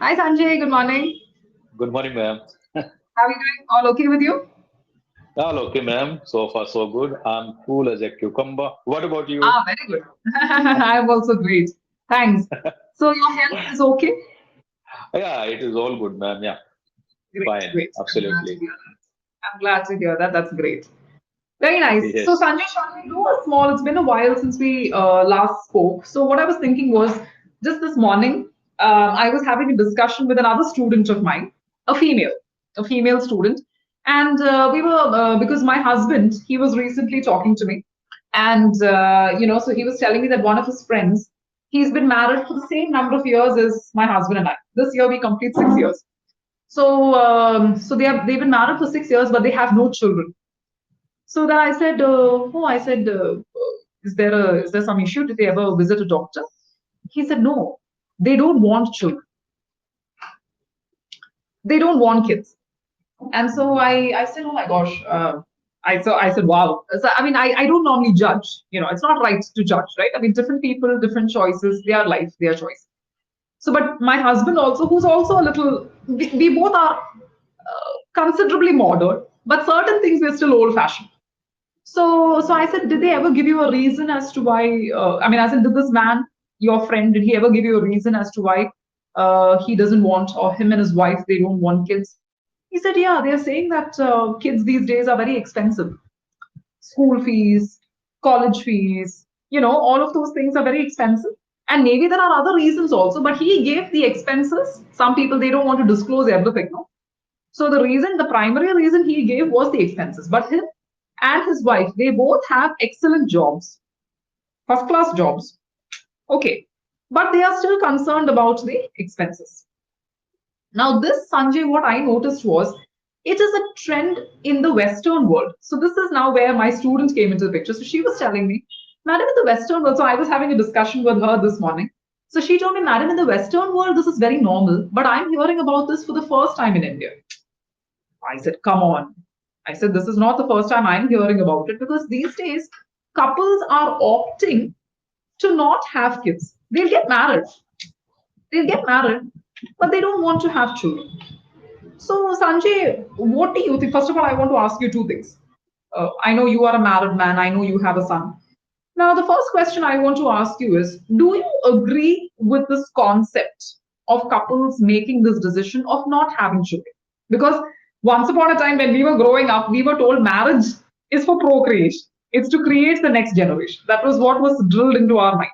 Hi Sanjay, good morning. Good morning, ma'am. How are you doing? All okay with you? All okay, ma'am. So far, so good. I'm cool as a cucumber. What about you? Ah, very good. I'm also great. Thanks. So your health is okay? Yeah, it is all good, ma'am. Yeah, Great, fine. great. I'm glad to Absolutely. hear that. I'm glad to hear that. That's great. Very nice. So Yes. Sanjay, shall we do a small? It's been a while since we last spoke. So what I was thinking was, just this morning, I was having a discussion with another student of mine, a female, a female student, and we were because my husband, he was recently talking to me, and so he was telling me that one of his friends, he's been married for the same number of years as my husband and I. This year we complete 6 years. So they've been married for 6 years, but they have no children. So then I said, is there some issue? Did they ever visit a doctor? He said, no, they don't want children. They don't want kids. And so I said, oh my gosh. I said, wow. So, I mean, I don't normally judge. It's not right to judge, right? I mean, different people, different choices, their life, their choice. So, but my husband also, who's also a little, we both are considerably modern, but certain things we're still old fashioned. So I said, did they ever give you a reason as to why? I mean, as in, did this man, your friend, did he ever give you a reason as to why he doesn't want, or him and his wife, they don't want kids? He said, yeah, they're saying that kids these days are very expensive. School fees, college fees, all of those things are very expensive. And maybe there are other reasons also, but he gave the expenses. Some people, they don't want to disclose everything, no? So the primary reason he gave was the expenses. But him and his wife, they both have excellent jobs, first class jobs. Okay. But they are still concerned about the expenses. Now, this Sanjay, what I noticed was it is a trend in the Western world. So this is now where my student came into the picture. So she was telling me, Madam, in the Western world, so I was having a discussion with her this morning. So she told me, Madam, in the Western world, this is very normal, but I'm hearing about this for the first time in India. I said, come on. I said, this is not the first time I'm hearing about it because these days couples are opting to not have kids. They'll get married. They'll get married, but they don't want to have children. So, Sanjay, what do you think? First of all, I want to ask you two things. I know you are a married man, I know you have a son. Now, the first question I want to ask you is, do you agree with this concept of couples making this decision of not having children? Because once upon a time, when we were growing up, we were told marriage is for procreation, it's to create the next generation. That was what was drilled into our mind.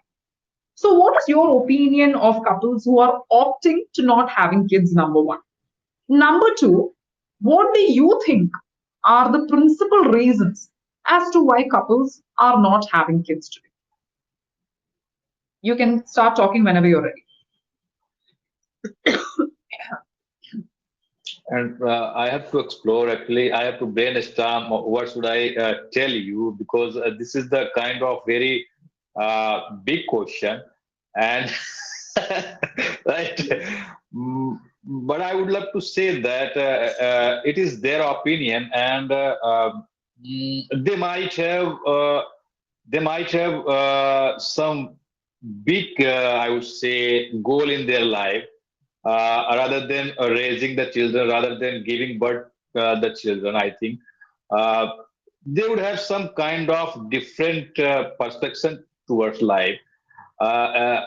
So, what is your opinion of couples who are opting to not having kids? Number one. Number two, what do you think are the principal reasons as to why couples are not having kids today? You can start talking whenever you're ready. And I have to explore, actually, I have to brainstorm what should I tell you because this is the kind of very big question. And right. Mm, but I would love to say that it is their opinion, and they might have some big, I would say, goal in their life rather than raising the children, rather than giving birth the children. I think uh, they would have some kind of different perspective towards life. Uh,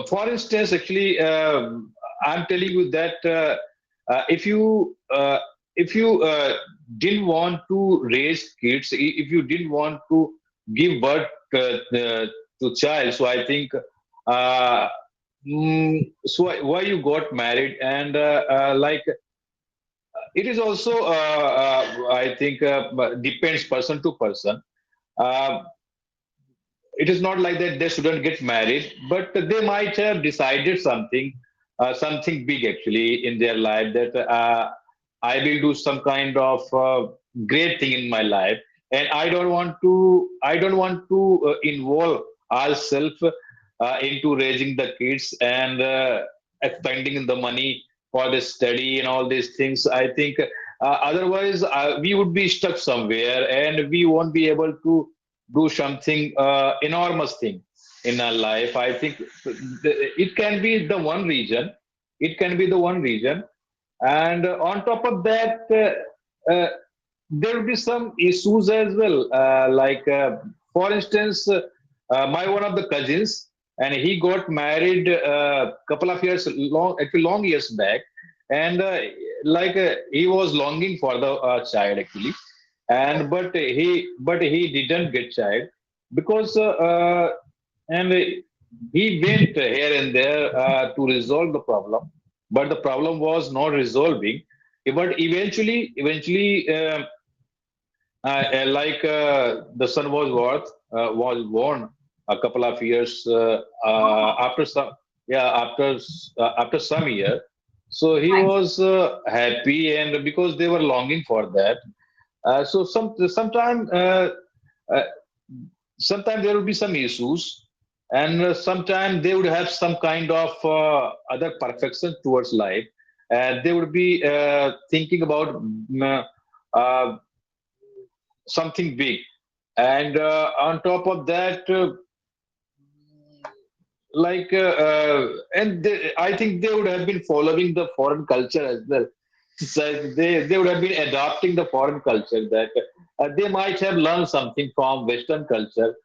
for instance, actually, I'm telling you that if you didn't want to raise kids, if you didn't want to give birth to child, so I think uh, so why you got married, and it is also I think depends person to person. Uh, it is not like that they shouldn't get married, but they might have decided something big actually in their life, that I will do some kind of great thing in my life, and I don't want to involve ourselves into raising the kids and expending the money for the study and all these things. I think otherwise we would be stuck somewhere and we won't be able to do something enormous thing. in our life. I think it can be the one reason. It can be the one reason. And on top of that, there will be some issues as well. For instance, my one of the cousins, and he got married a couple of years long, actually long years back, and he was longing for the child actually, and but he didn't get child because and he went here and there to resolve the problem, but the problem was not resolving. But eventually, the son was born a couple of years after some, yeah, after some year. So he Nice. was happy, and because they were longing for that. So uh, sometimes there will be some issues, and sometimes they would have some kind of other perfection towards life, and they would be thinking about uh, something big. And on top of that, I think they would have been following the foreign culture as well. So they would have been adopting the foreign culture, that they might have learned something from Western culture.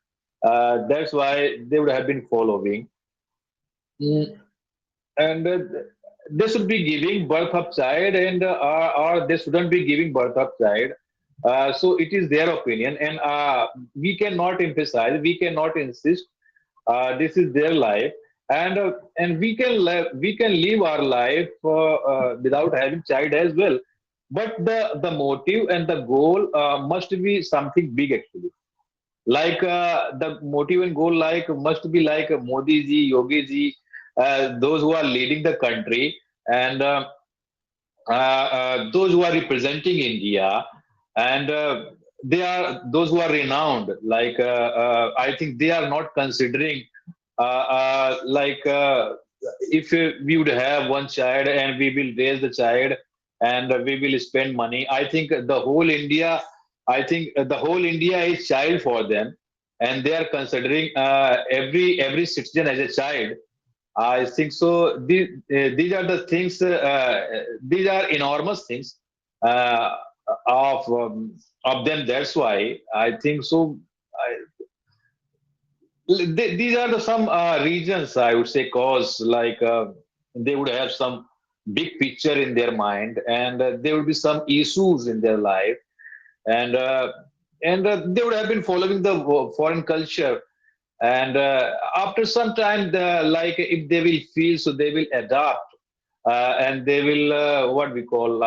That's why they would have been following. Mm, and they should be giving birth of child, and or they shouldn't be giving birth of child. So it is their opinion, and we cannot emphasize, we cannot insist. This is their life, and we can live our life without having child as well. But the motive and the goal must be something big actually. The motive and goal must be like Modi ji, Yogi ji, those who are leading the country, and those who are representing India, and they are those who are renowned. I think they are not considering uh, uh, like uh, if we would have one child and we will raise the child and we will spend money. I think the whole India is child for them, and they are considering every citizen as a child. I think so. These are the things. These are enormous things uh, of them. That's why I think so. I, these are some reasons, I would say, cause they would have some big picture in their mind, and there would be some issues in their life, and they would have been following the foreign culture, and after some time, if they will feel, so they will adapt, and they will what we call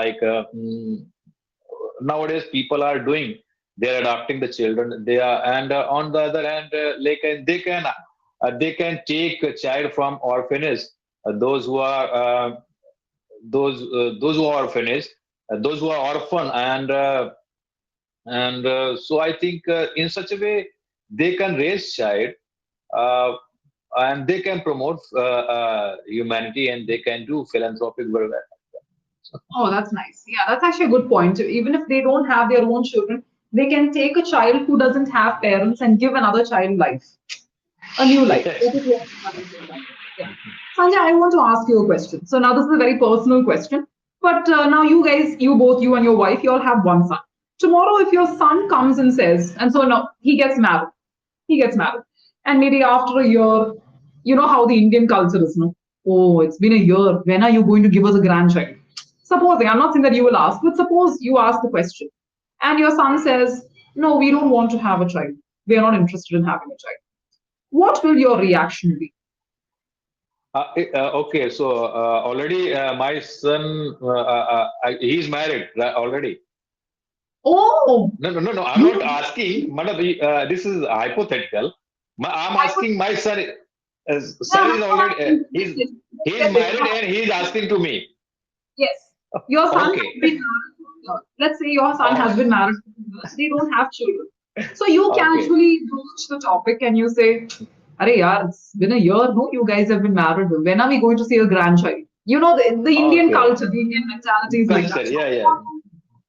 nowadays people are doing, they're adopting the children, they are, and on the other hand, they can take a child from orphanage, those who are those who are orphanage, those who are orphan, and so I think in such a way they can raise child, uh, and they can promote humanity, and they can do philanthropic work. Oh, that's nice. Yeah, that's actually a good point. Even if they don't have their own children, they can take a child who doesn't have parents and give another child life, a new life. That is what I think about. Yeah. Sanjay, I want to ask you a question. So now this is a very personal question, but now you guys, you both, you and your wife, you all have one son. Tomorrow, if your son comes and says, and so now he gets married, and maybe after a year, you know how the Indian culture is, no? Oh, it's been a year. When are you going to give us a grandchild? Supposing, I'm not saying that you will ask, but suppose you ask the question, and your son says, no, we don't want to have a child. We are not interested in having a child. What will your reaction be? Okay, so already my son, he's married already. Oh, No, no, no, no. I'm not you asking. Madam, this is hypothetical. I'm I would asking my son. yeah, Son is already yes, he's get it. married and he's asking to me. Yes. Your son has Okay. been married. Let's say your son Oh, has been married for 2 years. They don't have children. So you okay. casually broach the topic and you say, Arey yaar, it's been a year, no? You guys have been married. When are we going to see a grandchild? You know, the Indian Okay. culture, the Indian mentality is like that. Culture. So Yeah, yeah.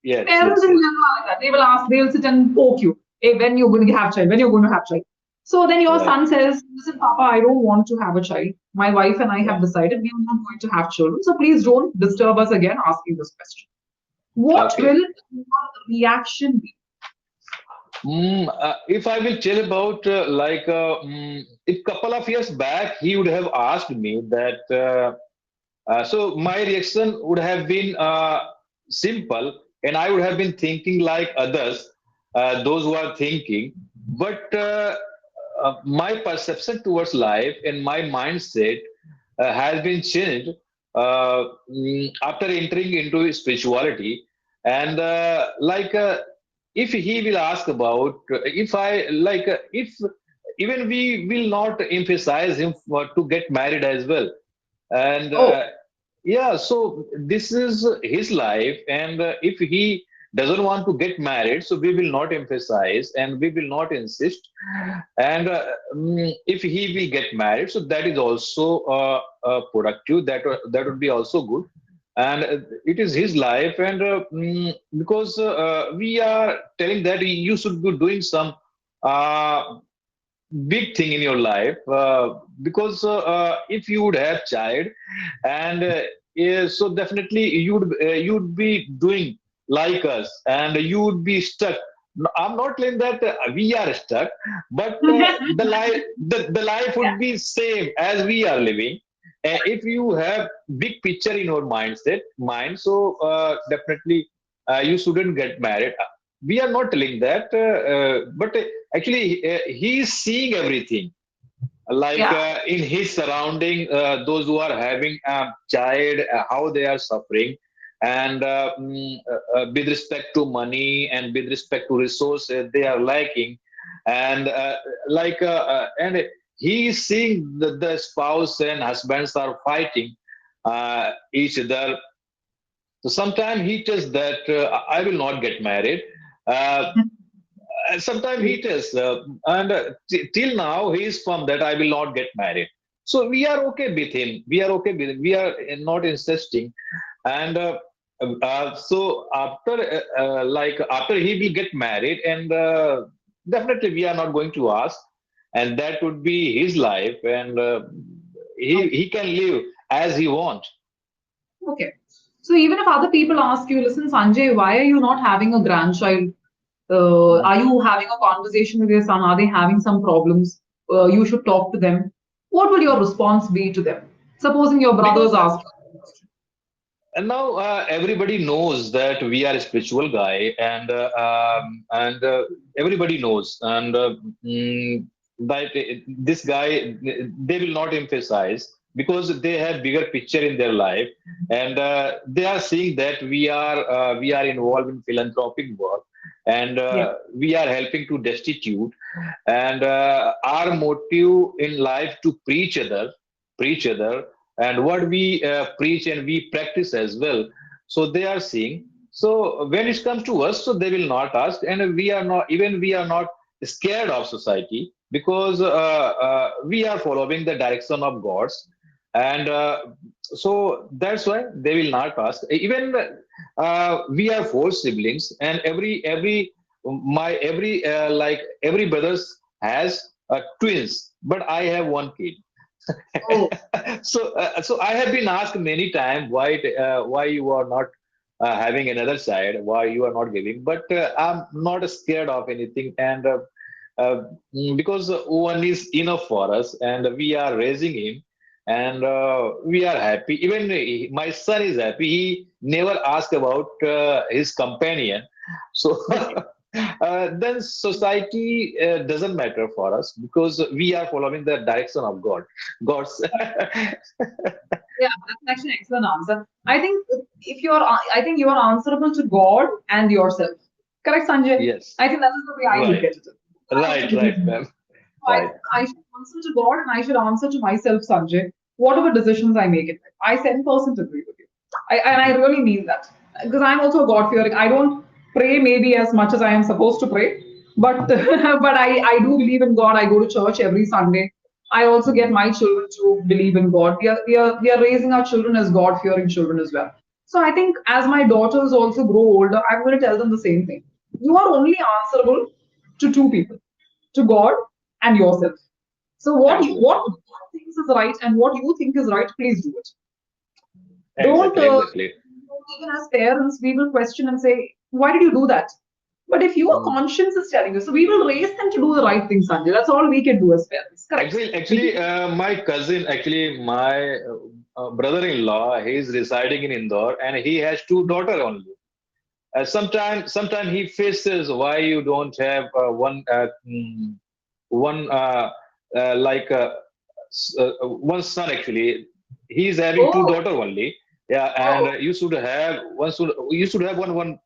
Yes, parents yes, in yes. general are like that. They will ask, they'll sit and poke you. Hey, when you're going to have child? When you're going to have child? So then your Right. son says, listen, Papa, I don't want to have a child. My wife and I have Yeah. decided we are not going to have children. So please don't disturb us again asking this question. What will Okay. your reaction be? If I will tell about if couple of years back he would have asked me that, so my reaction would have been simple, and I would have been thinking like others, those who are thinking. But my perception towards life and my mindset has been changed after entering into spirituality. And if he will ask about, if I if even we will not emphasize him to get married as well. And Oh, yeah, so this is his life, and if he doesn't want to get married, so we will not emphasize and we will not insist. And if he will get married, so that is also productive. That would be also good, and it is his life. And because we are telling that you should be doing some uh, big thing in your life, because if you would have child, and yeah, so definitely you'd be doing like us, and you would be stuck. No, I'm not saying that we are stuck, but the life yeah, would be same as we are living. If you have big picture in your mind, so definitely you shouldn't get married. We are not telling that, but actually he is seeing everything, like yeah, in his surrounding, those who are having a child, how they are suffering, and with respect to money and with respect to resources they are lacking. And and he is seeing the spouse and husbands are fighting each other. So sometimes he tells that I will not get married. uh, Sometimes he tells, and till now he is firm that I will not get married. So we are okay with him. We are okay with him. We are not insisting. And so after, after he will get married, and definitely we are not going to ask, and that would be his life, and he can live as he wants. okay. So even if other people ask you, listen, Sanjay, why are you not having a grandchild? Are you having a conversation with your son? Are they having some problems? You should talk to them. What would your response be to them? Supposing your brothers Because ask you. and now everybody knows that we are a spiritual guy, and everybody knows, and that this guy, they will not emphasize because they have bigger picture in their life, and they are seeing that we are involved in philanthropic work, and Yeah. we are helping to destitute, and our motive in life to preach other, and what we preach and we practice as well. So they are seeing. So when it comes to us, so they will not ask, and we are not scared of society, because we are following the direction of God's, and so that's why they will not ask. Even we are four siblings, and every brothers has twins, but I have one kid. Oh, So I have been asked many times why you are not having another child, why you are not giving. But I'm not scared of anything, and uh, because one is enough for us, and we are raising him, and we are happy. Even my son is happy. He never asked about his companion. So okay. then society doesn't matter for us, because we are following the direction of God's. Yeah, that's actually an excellent answer. I think if you're, I think you are answerable to God and yourself. Correct, Sanjay? Yes, I think that is the way I look right, at it. I also believe right, in that. ma'am, So I right. think I should answer to God and I should answer to myself, Sanjay, whatever decisions I make in life. I 10% agree with you. And I really mean that. Because I'm also God fearing. I don't pray maybe as much as I am supposed to pray, but but I do believe in God. I go to church every Sunday. I also get Mhm. my children to believe in God. We are raising our children as God fearing children as well. So I think as my daughters also grow older, I'm going to tell them the same thing. You are only answerable to two people, to God and yourself. So what Absolutely. God thinks is right and what you think is right, please do it. Don't, Exactly. Exactly. even as parents, we will question and say, why did you do that? But if your Mm. conscience is telling you, so we will raise them to do the right thing, Sanjay. That's all we can do as parents. Correct. My cousin, actually, my brother-in-law, he's residing in Indore, and he has two daughters only. Sometime he faces why you don't have one like one son actually. He's having two Oh, daughter only. Yeah, and oh, you should have one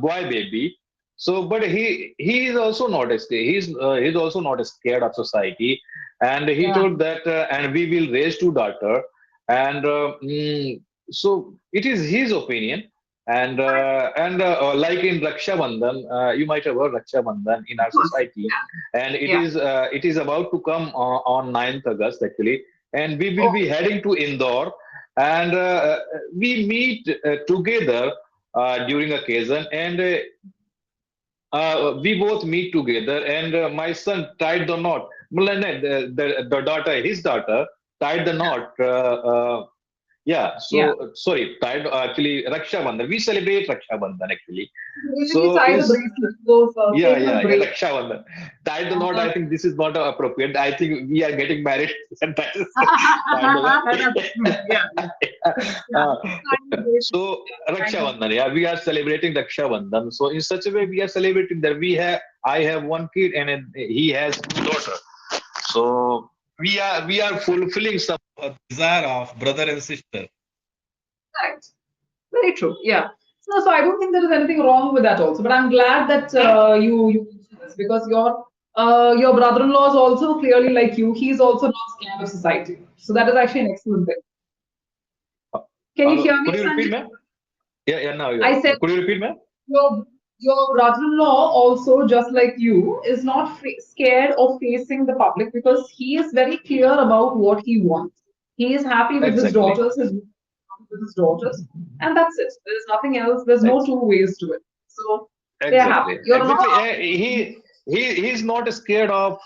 boy baby. So, but he is also not he's also not scared of society, and he yeah. told that and we will raise two daughter, and so it is his opinion. Like in Raksha Bandhan, you might have heard Raksha Bandhan in Of our course. society, and Yeah. it is about to come on 9th August actually, and we will be Okay. heading to Indore, and we meet together during occasion, and we both meet together, and my son tied the knot. Well, no, the daughter, his daughter, tied the knot. Yeah, Yeah. so sorry, tied actually Raksha Bandhan. We celebrate Raksha Bandhan actually. Basically So tie the is bracelet, those famous yeah, bracelets. Raksha Bandhan. Tied the knot. Uh, I think this is not appropriate. I think we are getting married, and that is kind of That's true. Yeah. Yeah. uh, Tie the bracelet. so Kind Raksha of. Bandhan. Yeah, we are celebrating Raksha Bandhan. So in such a way, we are celebrating that I have one kid, and he has two daughter. So we are fulfilling some desire of brother and sister. Correct. Very true. Yeah. So I don't think there is anything wrong with that also. But I'm glad that you mentioned this because your brother-in-law is also clearly like you. He's also not scared of society. So that is actually an excellent thing. Uh, Can you hear could me, you repeat, Sanjay? ma'am? Yeah, now you are. I said Could you repeat, ma'am? your brother-in-law also, just like you, is not scared of facing the public because he is very clear about what he wants. He is happy with his Exactly. daughters, with his daughters, and that's it. There's nothing else. There's no Ex- two ways to it. So they're happy. exactly. You're not Exactly. asking. He's not scared of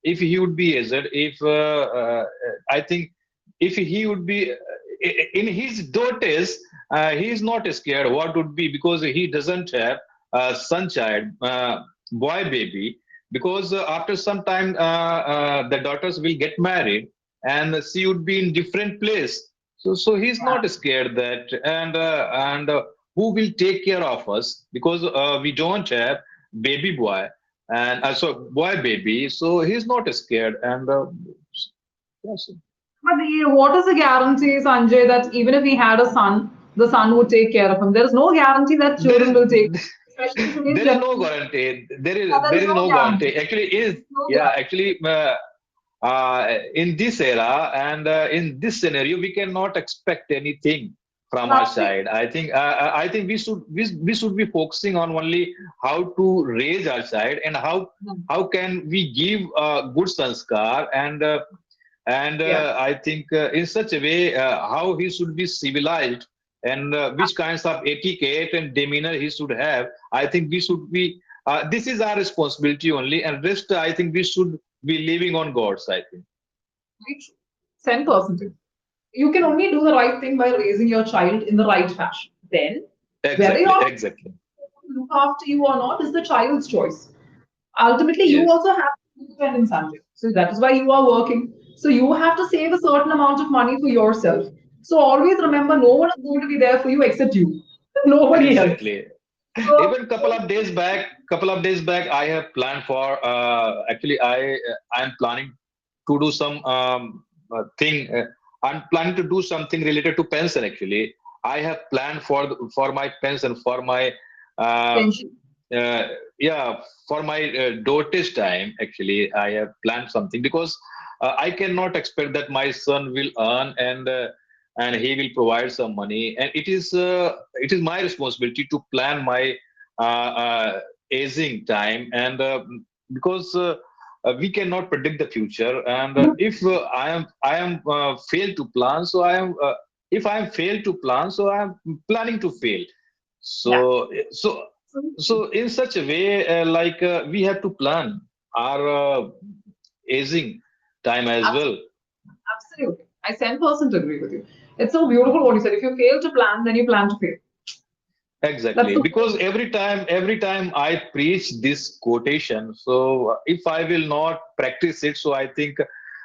if he would be aged. If I think if he would be in his daughters, he is not scared. What would be because he doesn't have a son child, boy baby. Because after some time, the daughters will get married, and she would be in different place. So he's not scared that, and who will take care of us because we don't have baby boy and so boy baby, so he's not scared, and yes, But what is the guarantee, Sanjay, that even if he had a son, the son would take care of him? There is no guarantee that there children is will take, especially in today's there is no generation. guarantee. Yeah, there There is is no no guarantee. guarantee. Actually, is No yeah. guarantee. Actually, in this era and in this scenario, we cannot expect anything from our Nothing. side. I think we should be focusing on only how to raise our child and how can we give good sanskar and Yeah. I think in such a way how he should be civilized and which kinds of etiquette and demeanor he should have. I think we should be. This is our responsibility only, and rest I think we should be living on God's. I think 10%. You can only do the right thing by raising your child in the right fashion. Then, whether exactly, you're exactly. look after you or not is the child's choice. Ultimately, you Yes, also have independence, Sanjay. So that is why you are working. So you have to save a certain amount of money for yourself. So always remember, no one is going to be there for you except you. Nobody else. exactly. So Even couple of days back, I have planned for. Actually, I am planning to do some thing. I'm planning to do something related to pension. Actually, I have planned for for my pension for my uh, pension. uh, yeah for my daughter's time. Actually, I have planned something because I cannot expect that my son will earn and he will provide some money, and it is my responsibility to plan my aging time, and because we cannot predict the future, and if I am failed to plan, so I am if I am failed to plan, so I am planning to fail. Yeah. So so in such a way, we have to plan our aging time as well. Absolutely. I 10% agree with you. It's so beautiful what you said. If you fail to plan, then you plan to fail. That's Exactly, the because every time I preach this quotation, so if I will not practice it, so I think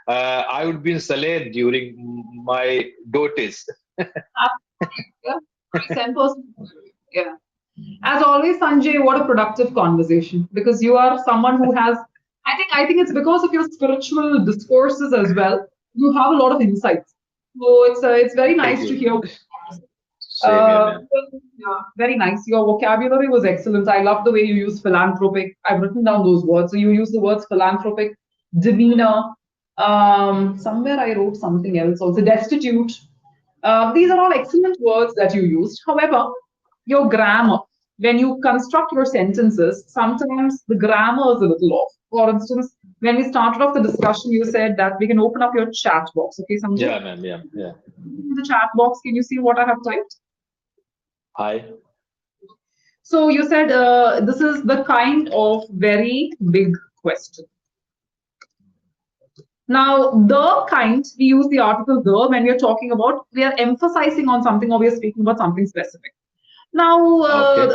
I would be in Saleh during my dotes. absolutely. Yeah. I 10%. Yeah. As always, Sanjay, what a productive conversation because you are someone who has. I think it's because of your spiritual discourses as well. You have a lot of insights. So it's very Thank nice to you. hear. Same here, man. Yeah, very nice. Your vocabulary was excellent. I love the way you use philanthropic. I've written down those words. So you use the words philanthropic, demeanor. Somewhere I wrote something else also. Destitute. These are all excellent words that you used. However, your grammar, when you construct your sentences, sometimes the grammar is a little off. For instance, when we started off the discussion, you said that we can open up your chat box. Okay, Sanjay? Yeah, man. Yeah, yeah. In the chat box, can you see what I have typed? Hi. So you said this is the kind of very big question. Now, the kind, we use the article the when we are talking about, we are emphasizing on something or we are speaking about something specific. Now, Okay.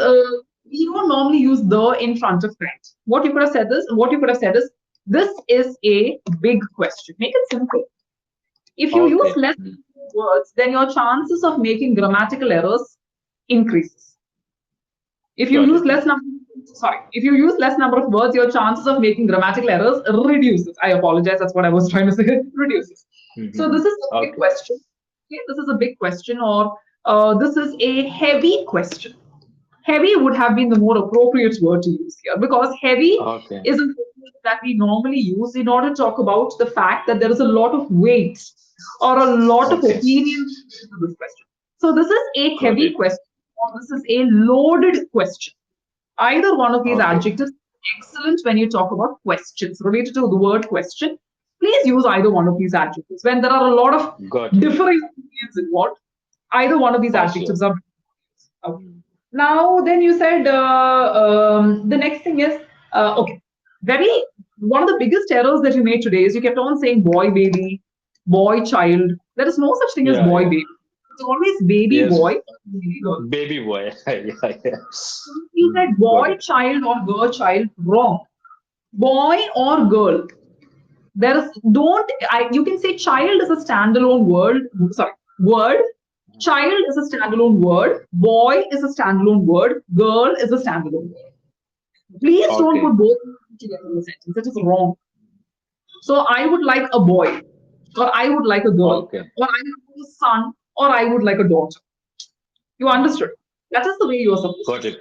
we don't normally use the in front of kind. What you could have said is, this is a big question. Make it simple. If you use Okay. less words, then your chances of making grammatical errors increases. If you Got use it. less number, sorry, if you use less number of words, your chances of making grammatical errors reduces. I apologize. That's what I was trying to say. Reduces. So this is a big Okay. question. Okay, this is a big question, or this is a heavy question. Heavy would have been the more appropriate word to use here because heavy Okay. is a word that we normally use in order to talk about the fact that there is a lot of weight or a lot of Okay. opinions to this question. So this is a Got heavy it. question or this is a loaded question. Either one of these Okay. adjectives is excellent when you talk about questions related to the word question. Please use either one of these adjectives. When there are a lot of Got it. different opinions involved, either one of these For sure. adjectives are okay. Now, then you said the next thing is okay. Very one of the biggest errors that you made today is you kept on saying boy baby, boy child. There is no such thing as Yeah, boy yeah. baby. It's always baby Yes. boy, baby girl. Baby boy. Yeah, yeah. You said Got boy it. child or girl child wrong. Boy or girl. There is don't I you can say child is a standalone word. Sorry, word. Child is a standalone word. Boy is a standalone word. Girl is a standalone word. Please don't Okay. put both together in a sentence. It is wrong. So I would like a boy, or I would like a girl, Okay. or I would like a son, or I would like a daughter. You understood? That is the way you are supposed to Got say. it.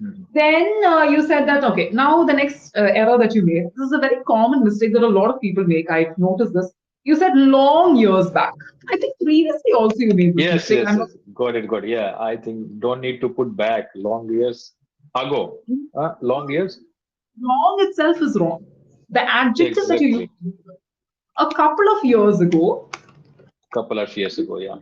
Mhm. Then you said that, okay, now the next error that you made, this is a very common mistake that a lot of people make. I've noticed this. You said long years back. I think previously also you made this Yes, mistake. yes, I'm not yes. Got it, got it. Yeah, I think don't need to put back long years ago. Long years? long itself is wrong. The adjective that you Exactly. use a couple of years ago, Couple of years ago, yeah.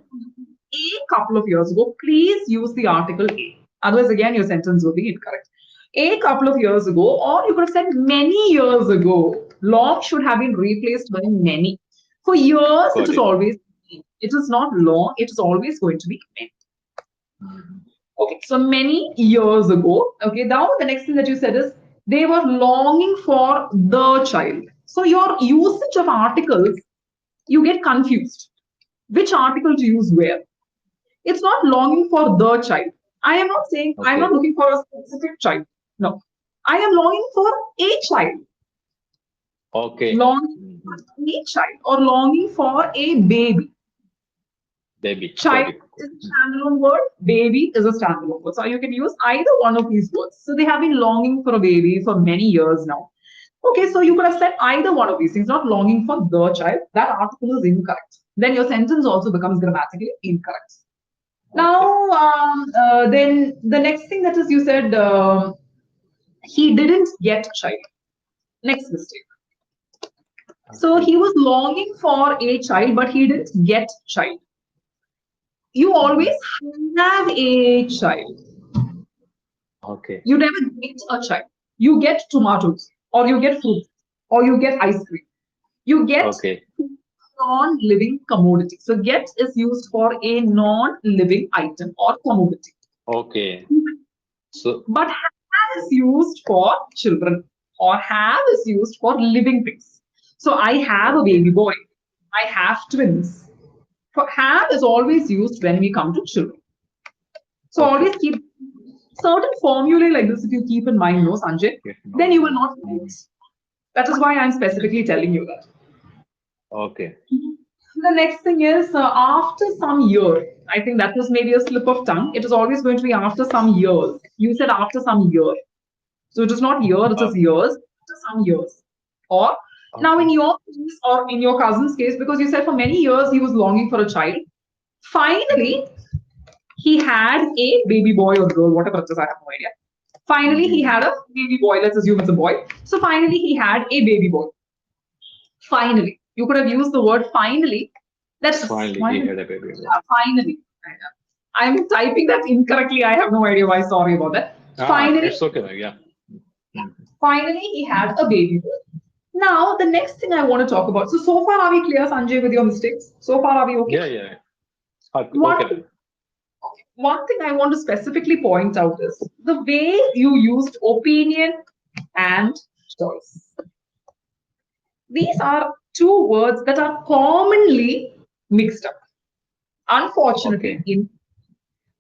please use the article a. Otherwise, again, your sentence will be incorrect. A couple of years ago, or you could have said many years ago. Long should have been replaced by many. For years, it Got is it. always many. It is not long, it is always going to be many. Mhm. Okay, so many years ago. Okay, now the next thing that you said is they were longing for the child. So your usage of articles, you get confused. Which article to use where? It's not longing for the child. I am not saying I'm not Okay. looking for a specific child. No. I am longing for a child. Okay. Longing Mhm. for a child or longing for a baby. Baby. Child Got it. is a standalone word, baby is a standalone word. So you can use either one of these words. So they have been longing for a baby for many years now. Okay, so you could have said either one of these things, not longing for the child. That article is incorrect. Then your sentence also becomes grammatically incorrect. Okay. Now, then the next thing that is you said he didn't get child. Next mistake. So Okay. he was longing for a child, but he didn't get child. You always Mhm. have a child. Okay. You never get a child. You get tomatoes or you get fruit. or you get ice cream. You get Okay. non-living commodity. So get is used for a non-living item or commodity. Okay. So But have is used for children, or have is used for living things. So I have a okay. baby boy. I have twins. For have is always used when we come to children. So always Okay. keep certain formulae like this if you keep in mind, no, Sanjay, Get then you knowledge. will not Mhm. lose. That is why I'm specifically telling you that. Okay. The next thing is after some year. I think that was maybe a slip of tongue. It is always going to be after some years. You said after some year. So it is not year, it is Okay. years, after some years. Or now in Okay. your case or in your cousin's case, because you said for many years he was longing for a child. Finally, he had a baby boy or girl, whatever it is, I have no idea. Finally, he Mhm. had a baby boy. Let's assume it's a boy. So finally, he had a baby boy. Finally, you could have used the word finally. That's Finally, he finally. had a baby boy. Yeah, finally. I'm typing that incorrectly. I have no idea why. Sorry about that. Ah, Finally, it's okay, Meg. Yeah. Mhm. finally, he had a baby boy. Now, the next thing I want to talk about. So far, are we clear, Sanjay, with your mistakes? So far, are we okay? Yeah, yeah. Okay, One okay, Meg. One thing I want to specifically point out is the way you used opinion and choice. These are two words that are commonly mixed up. Unfortunately, Okay.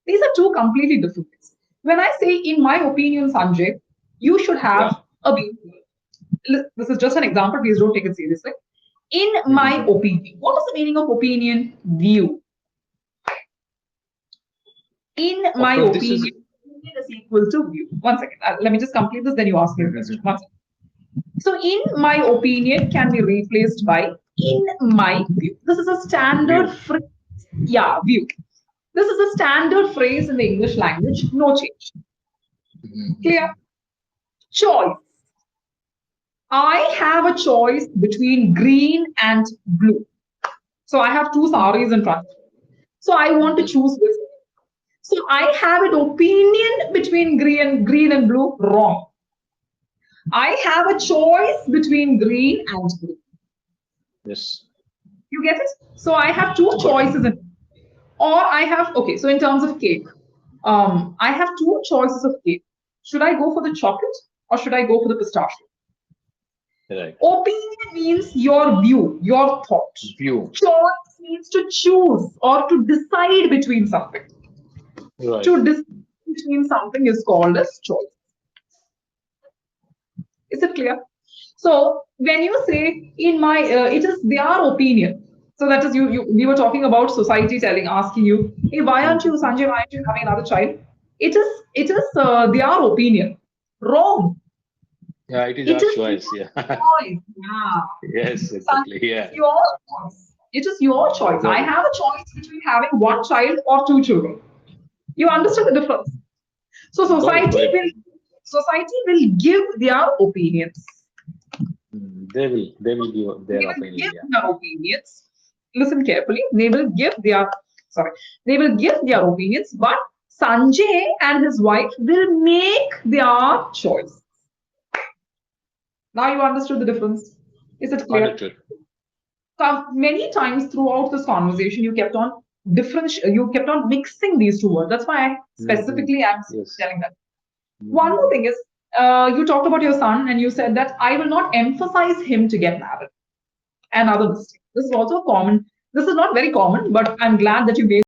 these are two completely different things. When I say, in my opinion, Sanjay, you should have Yeah. a baby. This is just an example, please don't take it seriously. In my Mhm. opinion, what is the meaning of opinion? View. In my Okay, this is. opinion, opinion is equal to view. One second, let me just complete this, then you ask me a question. Mhm. One second. So, in my opinion can be replaced by in my view. This is a standard View. phrase. Yeah, view. This is a standard phrase in the English language, no change. Clear? Mhm. Choice. I have a choice between green and blue. So I have two saris in front of me. So I want to Mhm. choose which. So I have an opinion between green and blue. Wrong. I have a choice between green and blue. Yes. You get it? So I have two Got it. choices, or I have okay. So in terms of cake, I have two choices of cake. Should I go for the chocolate or should I go for the pistachio? Right. Opinion means your view, your thought. View. Choice means to choose or to decide between something. Right. To decide between something is called as choice. Is it clear? So when you say in my, it is their opinion. So that is we were talking about society telling, asking you, hey, why aren't you, Mhm. Sanjay? Why aren't you having another child? It is their opinion. Wrong. Yeah, it is It our is choice. Yeah. your choice. Yeah. Yes, exactly. Sanjay, it is Yeah. your choice. It is your choice. I Got it. have a choice between having one child or two children. You understand the difference? So Got it. society will give their opinions. They will give They their will opinion. give Yeah. their opinions. Listen carefully. They will give their opinions, but Sanjay and his wife will make their choice. Now you understood the difference. Is it clear? Understood. Many times throughout this conversation, you kept on mixing these two words. That's why I Hmm. specifically am Yes. telling that. One more Hmm. thing is, you talked about your son and you said that I will not emphasize him to get married. Another mistake. This is also common. This is not very common, but I'm glad that you made